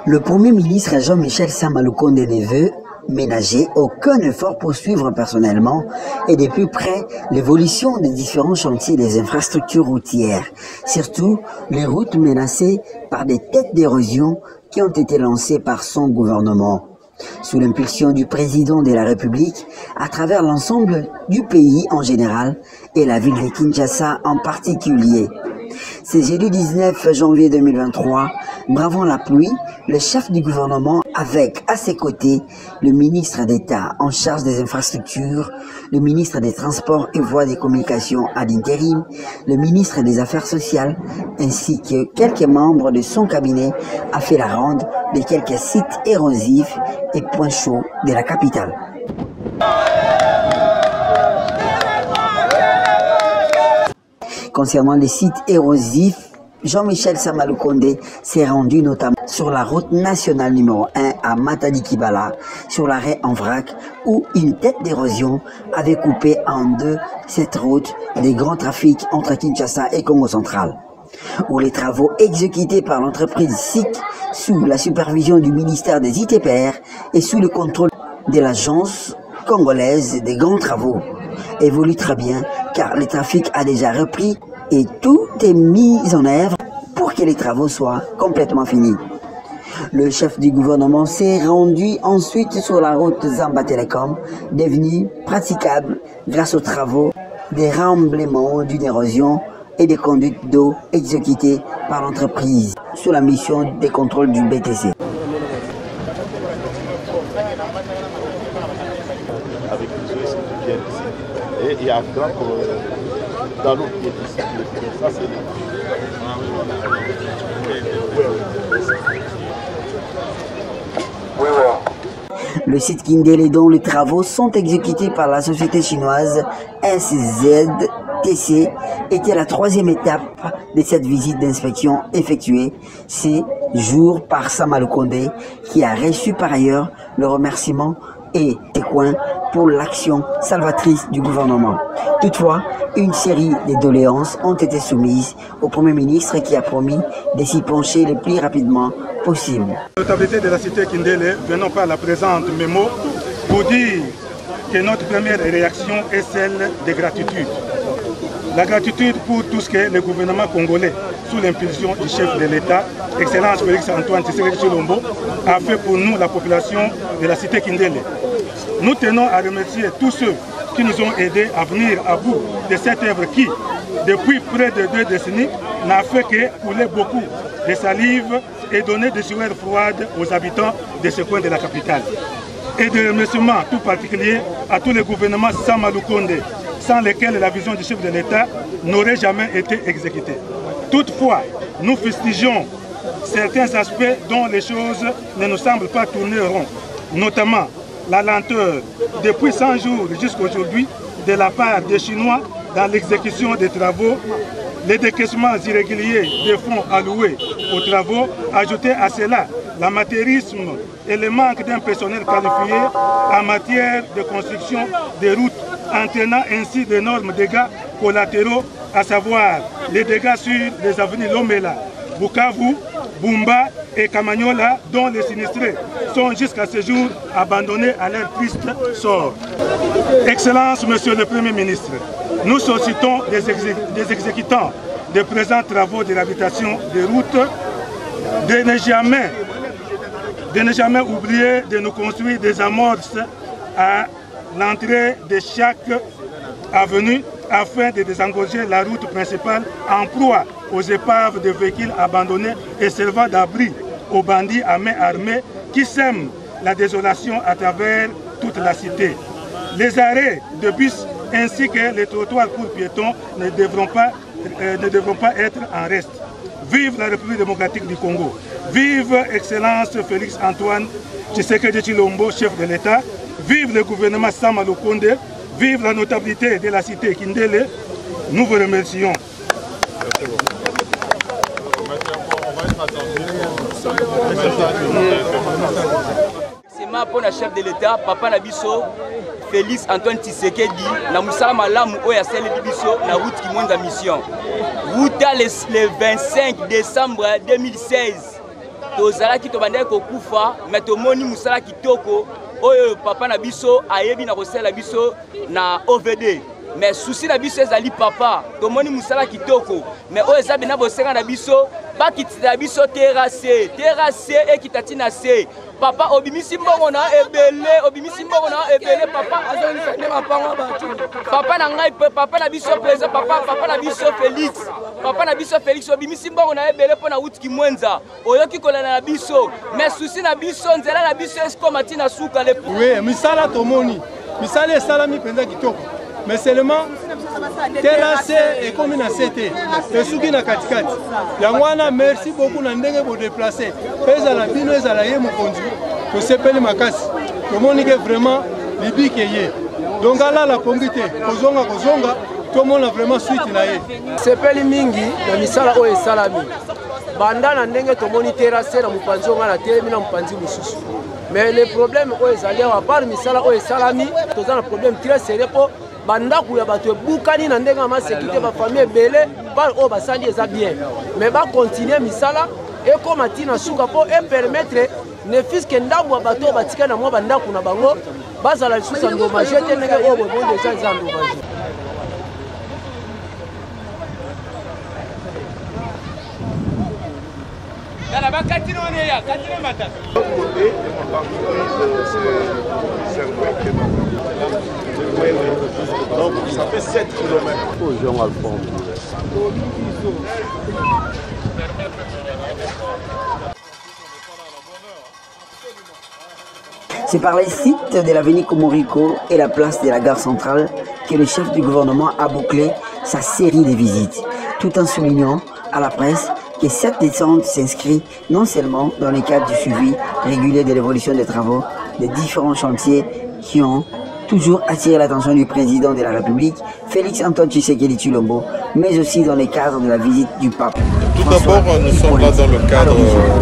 Le Premier ministre Jean-Michel Sama Lukonde ne veut ménager aucun effort pour suivre personnellement et de plus près l'évolution des différents chantiers des infrastructures routières, surtout les routes menacées par des têtes d'érosion qui ont été lancées par son gouvernement. Sous l'impulsion du président de la République, à travers l'ensemble du pays en général et la ville de Kinshasa en particulier. C'est jeudi 19 janvier 2023, bravant la pluie, le chef du gouvernement avec à ses côtés le ministre d'État en charge des infrastructures, le ministre des Transports et Voies des Communications ad intérim, le ministre des Affaires sociales ainsi que quelques membres de son cabinet a fait la ronde de quelques sites érosifs et points chauds de la capitale. Concernant les sites érosifs, Jean-Michel Sama Lukonde s'est rendu notamment sur la route nationale numéro 1 à Matadi-Kibala, sur l'arrêt en vrac, où une tête d'érosion avait coupé en deux cette route des grands trafics entre Kinshasa et Congo central, où les travaux exécutés par l'entreprise SIC sous la supervision du ministère des ITPR et sous le contrôle de l'agence congolaise des grands travaux évoluent très bien car le trafic a déjà repris et tout est mis en œuvre pour que les travaux soient complètement finis. Le chef du gouvernement s'est rendu ensuite sur la route Zamba Telecom, devenue praticable grâce aux travaux des remblaiements d'une érosion et des conduites d'eau exécutées par l'entreprise sous la mission de contrôle du BTC. Avec les OS qui viennent ici. Et il y a un grand dans l'eau qui est ici. Ça, c'est le site Kindélé dont les travaux sont exécutés par la société chinoise SZTC était la troisième étape de cette visite d'inspection effectuée ces jours par Sama Lukonde, qui a reçu par ailleurs le remerciement et des coins pour l'action salvatrice du gouvernement. Toutefois, une série de doléances ont été soumises au Premier ministre qui a promis de s'y pencher le plus rapidement possible. L'autorité de la cité Kindélé, venons par la présente mémo pour dire que notre première réaction est celle de gratitude. La gratitude pour tout ce que le gouvernement congolais, sous l'impulsion du chef de l'État, Excellence Félix Antoine Tshisekedi Tshilombo, a fait pour nous, la population de la cité Kindélé. Nous tenons à remercier tous ceux qui nous ont aidés à venir à bout de cette œuvre qui, depuis près de 2 décennies, n'a fait que couler beaucoup de salive et donner des sueurs froides aux habitants de ce coin de la capitale. Et des remerciements tout particuliers à tous les gouvernements Sama Lukonde, sans lesquels la vision du chef de l'État n'aurait jamais été exécutée. Toutefois, nous fustigeons certains aspects dont les choses ne nous semblent pas tourner rond, notamment la lenteur depuis 100 jours jusqu'à aujourd'hui de la part des Chinois dans l'exécution des travaux, les décaissements irréguliers des fonds alloués aux travaux, ajoutés à cela l'amateurisme et le manque d'un personnel qualifié en matière de construction des routes, entraînant ainsi d'énormes dégâts collatéraux, à savoir les dégâts sur les avenues Lomela, Bukavu, Bumba et Kamanyola, dont les sinistrés sont jusqu'à ce jour abandonnés à leur triste sort. Excellence, Monsieur le Premier ministre, nous sollicitons des exécutants des présents travaux de réhabilitation des routes de ne jamais oublier de nous construire des amorces à l'entrée de chaque avenue afin de désengorger la route principale en proie aux épaves de véhicules abandonnés et servant d'abri aux bandits à main armée qui sèment la désolation à travers toute la cité. Les arrêts de bus ainsi que les trottoirs pour piétons ne devront pas être en reste. Vive la République démocratique du Congo. Vive Excellence Félix Antoine Tshisekedi Tshilombo, chef de l'État. Vive le gouvernement Sama Lukonde. Vive la notabilité de la cité Kindélé. Nous vous remercions. C'est ma pour le chef de l'État, Papa Nabiso, Félix Antoine Tshisekedi, na musala malamu oya sele biso na route qui monte mission. Route le 25 décembre 2016. tozalaki tobandaki kokufa mais tomoni musala kitoko oyo papa na biso ayebi na kosala biso na OVD. Mais souci na biso ezali papa tomoni musala kitoko mais oyo eza bina bosenga na biso bakitisa biso terrasse ekitati na se papa obimisi mbongo na ebele papa azongisane mapango bato papa na ngai papa na biso président papa na biso Félix obimisi mbongo na ebele pona utiki mwenza oyoki kolana na biso mais souci na biso nzela na biso esko matina suka le oui misala tomoni misala esalami penza kitoko mais seulement terrasse et comme na CT et souki na katikati yangwana merci beaucoup na ndenge bo déplacer ezala bino ezala ye mokonzi to sepeli makasi tomoni que vraiment libiki ye donc ala la pongite kozonga tomona vraiment suite na ye sepeli mingi na misala o esalami banda na ndenge tomoni terrasse na mupanzi nga na telemi na mupanzi mususu mais le problème o ezali à part misala o esalami toza na problème très sérieux po bandaku ya bato ebukani na ndenge ma sécurité ba famille ebele par o basali eza bien mais ba continuer misala ekoma tina suka po e permettre ne fils que ndambo bato batika na mwa bandaku na bango bazala lisusa ndommage te ndenge o bo déjà eza ndommage. Donc ça fait 7 km. C'est par les sites de l'avenue Komoriko et la place de la gare centrale que le chef du gouvernement a bouclé sa série de visites, tout en soulignant à la presse que cette descente s'inscrit non seulement dans le cadre du suivi régulier de l'évolution des travaux des différents chantiers qui ont toujours attiré l'attention du président de la République, Félix Antoine Tshisekedi Tshilombo, mais aussi dans le cadre de la visite du pape. Tout d'abord, nous sommes là dans le cadre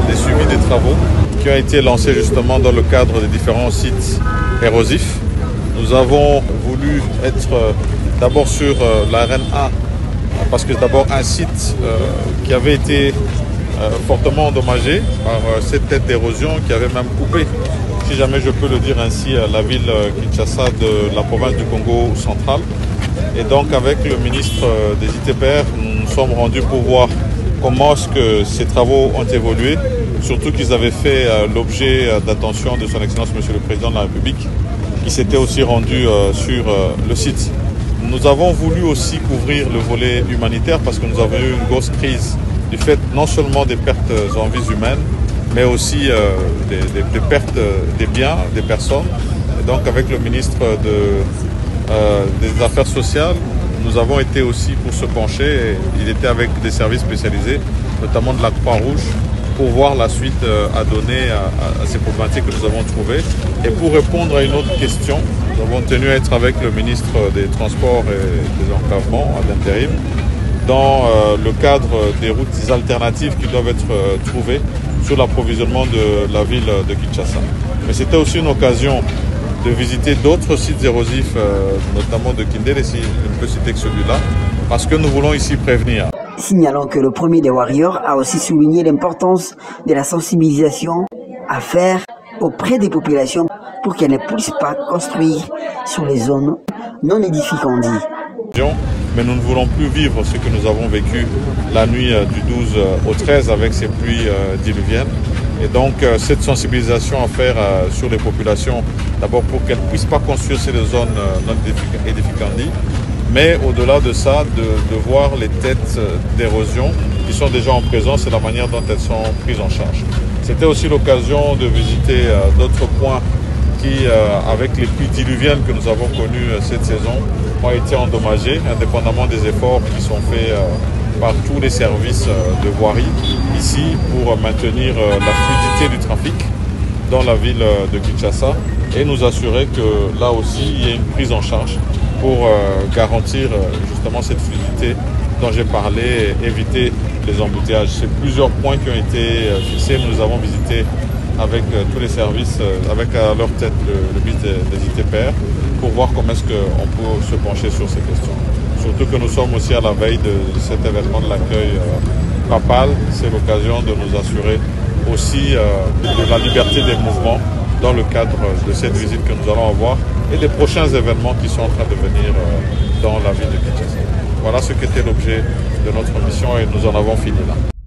des suivis des travaux qui ont été lancés justement dans le cadre des différents sites érosifs. Nous avons voulu être d'abord sur l'arène A, parce que c'est d'abord un site qui avait été fortement endommagé par cette tête d'érosion qui avait même coupé, si jamais je peux le dire ainsi, la ville Kinshasa de la province du Congo central. Et donc avec le ministre des ITPR, nous nous sommes rendus pour voir comment est-ce que ces travaux ont évolué, surtout qu'ils avaient fait l'objet d'attention de son Excellence Monsieur le Président de la République, qui s'était aussi rendu sur le site. Nous avons voulu aussi couvrir le volet humanitaire parce que nous avons eu une grosse crise du fait non seulement des pertes en vies humaines, mais aussi des pertes des biens, des personnes. Et donc avec le ministre des Affaires sociales, nous avons été aussi pour se pencher, il était avec des services spécialisés, notamment de la Croix-Rouge, pour voir la suite à donner à ces problématiques que nous avons trouvées. Et pour répondre à une autre question, nous avons tenu à être avec le ministre des Transports et des Enclavements à l'intérim, dans le cadre des routes alternatives qui doivent être trouvées sur l'approvisionnement de la ville de Kinshasa. Mais c'était aussi une occasion de visiter d'autres sites érosifs, notamment de Kindele, si je ne peux citer que celui-là, parce que nous voulons ici prévenir. Signalons que le premier des Warriors a aussi souligné l'importance de la sensibilisation à faire auprès des populations pour qu'elles ne puissent pas construire sur les zones non édificantes. Mais nous ne voulons plus vivre ce que nous avons vécu la nuit du 12 au 13 avec ces pluies diluviennes. Et donc cette sensibilisation à faire sur les populations, d'abord pour qu'elles ne puissent pas construire sur les zones non édificantes, mais au-delà de ça, de voir les têtes d'érosion qui sont déjà en présence et la manière dont elles sont prises en charge. C'était aussi l'occasion de visiter d'autres points qui, avec les pluies diluviennes que nous avons connues cette saison, ont été endommagés, indépendamment des efforts qui sont faits par tous les services de voirie ici pour maintenir la fluidité du trafic dans la ville de Kinshasa et nous assurer que là aussi il y ait une prise en charge pour garantir justement cette fluidité dont j'ai parlé et éviter les embouteillages. C'est plusieurs points qui ont été fixés, nous avons visité avec tous les services, avec à leur tête le ministre des ITPR, pour voir comment est-ce qu'on peut se pencher sur ces questions. Surtout que nous sommes aussi à la veille de cet événement de l'accueil papal. C'est l'occasion de nous assurer aussi de la liberté des mouvements dans le cadre de cette visite que nous allons avoir et des prochains événements qui sont en train de venir dans la ville de Kinshasa. Voilà ce qu'était l'objet de notre mission et nous en avons fini là.